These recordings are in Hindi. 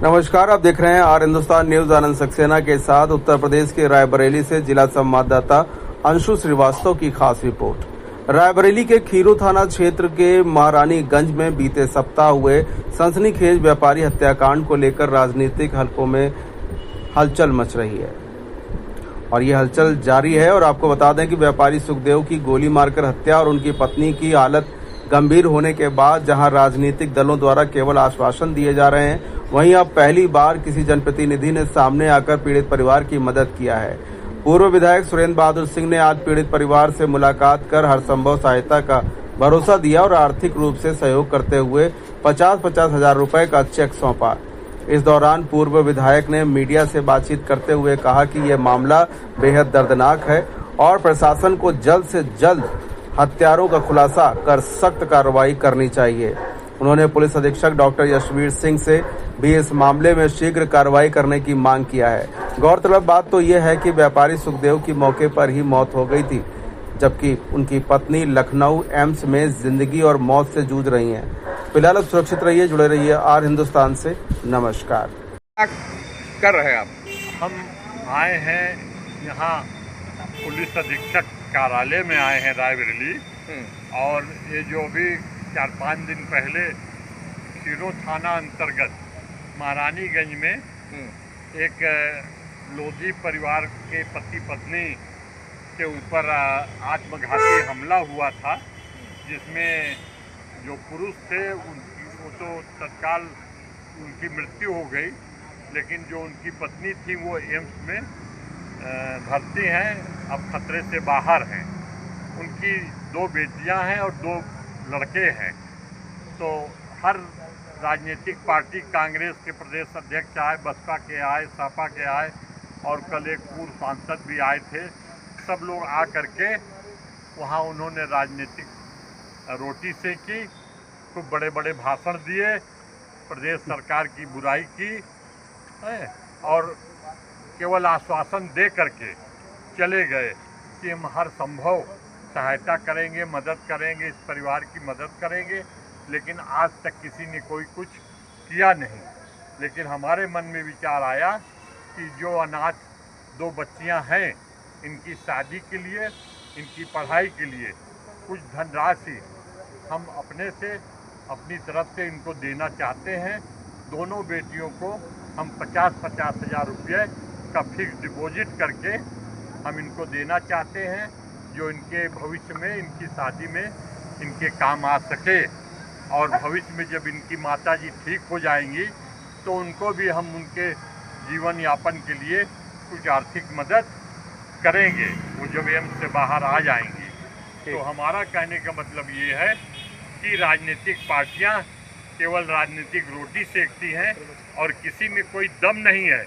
नमस्कार, आप देख रहे हैं आर हिंदुस्तान न्यूज। आनंद सक्सेना के साथ उत्तर प्रदेश के रायबरेली से जिला संवाददाता अंशु श्रीवास्तव की खास रिपोर्ट। रायबरेली के खीरू थाना क्षेत्र के महारानीगंज में बीते सप्ताह हुए सनसनीखेज व्यापारी हत्याकांड को लेकर राजनीतिक हलकों में हलचल मच रही है और ये हलचल जारी है। और आपको बता दें कि व्यापारी सुखदेव की गोली मारकर हत्या और उनकी पत्नी की हालत गंभीर होने के बाद जहां राजनीतिक दलों द्वारा केवल आश्वासन दिए जा रहे हैं, वहीं अब पहली बार किसी जनप्रतिनिधि ने सामने आकर पीड़ित परिवार की मदद किया है। पूर्व विधायक सुरेंद्र बहादुर सिंह ने आज पीड़ित परिवार से मुलाकात कर हर संभव सहायता का भरोसा दिया और आर्थिक रूप से सहयोग करते हुए 50-50 हजार रुपए का चेक सौंपा। इस दौरान पूर्व विधायक ने मीडिया से बातचीत करते हुए कहा कि यह मामला बेहद दर्दनाक है और प्रशासन को जल्द से जल्द हत्यारों का खुलासा कर सख्त कार्रवाई करनी चाहिए। उन्होंने पुलिस अधीक्षक डॉक्टर यशवीर सिंह से भी इस मामले में शीघ्र कार्रवाई करने की मांग किया है। गौरतलब बात तो यह है कि व्यापारी सुखदेव की मौके पर ही मौत हो गई थी, जबकि उनकी पत्नी लखनऊ एम्स में जिंदगी और मौत से जूझ रही हैं। फिलहाल अब सुरक्षित रहिए, जुड़े रहिए आर हिंदुस्तान से। नमस्कार। क्या कर रहे हैं आप? हम आए हैं यहाँ पुलिस अधीक्षक कार्यालय में आए हैं रायबरेली। और ये जो अभी 4-5 दिन पहले खीरू थाना अंतर्गत महारानीगंज में एक लोधी परिवार के पति पत्नी के ऊपर आत्मघाती हमला हुआ था, जिसमें जो पुरुष थे वो तो तत्काल उनकी मृत्यु हो गई, लेकिन जो उनकी पत्नी थी वो एम्स में भर्ती हैं, अब खतरे से बाहर हैं। उनकी 2 बेटियां हैं और 2 लड़के हैं। तो हर राजनीतिक पार्टी, कांग्रेस के प्रदेश अध्यक्ष आए, बसपा के आए, सपा के आए और कल एक पूर्व सांसद भी आए थे। सब लोग आ करके वहाँ उन्होंने राजनीतिक रोटी सेकी, खूब बड़े बड़े भाषण दिए, प्रदेश सरकार की बुराई की और केवल आश्वासन दे करके चले गए कि हम हर संभव सहायता करेंगे, मदद करेंगे, इस परिवार की मदद करेंगे। लेकिन आज तक किसी ने कोई कुछ किया नहीं। लेकिन हमारे मन में विचार आया कि जो अनाथ 2 बच्चियां हैं, इनकी शादी के लिए, इनकी पढ़ाई के लिए कुछ धनराशि हम अपने से, अपनी तरफ से इनको देना चाहते हैं। दोनों बेटियों को हम 50-50 हजार रुपये का फिक्स डिपॉजिट करके हम इनको देना चाहते हैं, जो इनके भविष्य में, इनकी शादी में इनके काम आ सके। और भविष्य में जब इनकी माताजी ठीक हो जाएंगी तो उनको भी हम उनके जीवन यापन के लिए कुछ आर्थिक मदद करेंगे, वो जब एम्स से बाहर आ जाएंगी। तो हमारा कहने का मतलब ये है कि राजनीतिक पार्टियां केवल राजनीतिक रोटी सेकती हैं और किसी में कोई दम नहीं है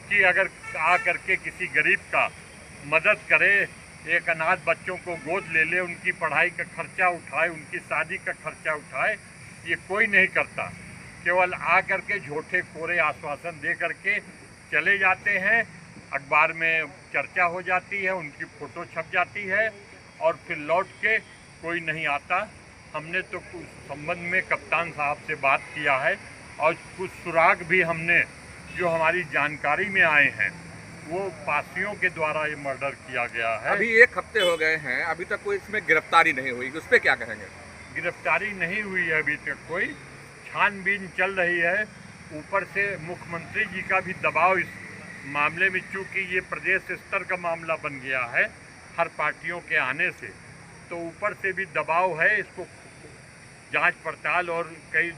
कि अगर आ करके किसी गरीब का मदद करे, एक अनाथ बच्चों को गोद ले ले, उनकी पढ़ाई का खर्चा उठाए, उनकी शादी का खर्चा उठाए। ये कोई नहीं करता। केवल आ करके झूठे कोरे आश्वासन दे करके चले जाते हैं, अखबार में चर्चा हो जाती है, उनकी फ़ोटो छप जाती है और फिर लौट के कोई नहीं आता। हमने तो कुछ संबंध में कप्तान साहब से बात किया है और कुछ सुराग भी हमने, जो हमारी जानकारी में आए हैं, वो पासियों के द्वारा ये मर्डर किया गया है। अभी 1 हफ्ते हो गए हैं, अभी तक कोई इसमें गिरफ्तारी नहीं हुई, उस पर क्या कहेंगे? गिरफ्तारी नहीं हुई है अभी तक कोई, छानबीन चल रही है। ऊपर से मुख्यमंत्री जी का भी दबाव इस मामले में, चूँकि ये प्रदेश स्तर का मामला बन गया है हर पार्टियों के आने से, तो ऊपर से भी दबाव है। इसको जांच पड़ताल और कई